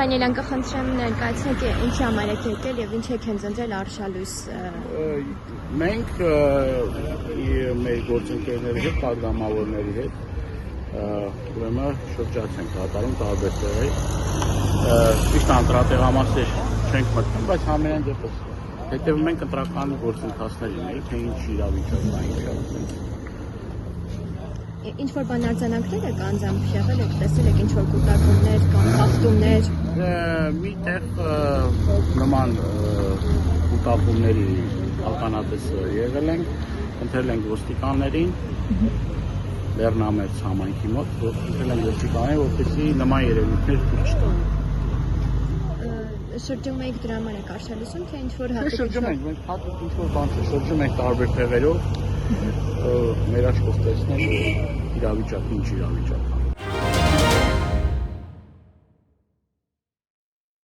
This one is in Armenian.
Դանիելյան, կխնդրեմ ներկայացնեք ինչի համար եք եկել եւ ինչ եք ընտրել Արշալույս։ Մենք մեր գործընկերների հետ, պատգամավորների հետ ուրեմն շրջաց ենք կատարում տարբեր տեղեր։ Ճիշտ ընտրատեղամասեր չենք մտնում, բայց համենայն դեպս հետևում ենք ընտրական գործընթացներին, թե ինչ իրավիճակն է։ Ինչ որ բան արձանագրել եք անձամբ եղել եք, տեսել եք ինչ որ կուտակումներ կամ հաղթումներ։ Մի տեղ նման կուտակումների ականատես եղել ենք, ընտրել ենք ոստիկաններին, Լեռնամերձ համայնքի մոտ, ընտրել ենք ոստիկաններին, որպեսզի նման երևույթներ դուրս չտան։ Շրջում եք դրա համար եք Արշալույսում, թե ինչ որ հատուկ։ Շրջում ենք, մենք հատուկ ինչ որ բան չէ, շրջում ենք տարբեր տեղերով, մեր աչքով տեսնել իրավիճակը ինչ իրավիճակ է։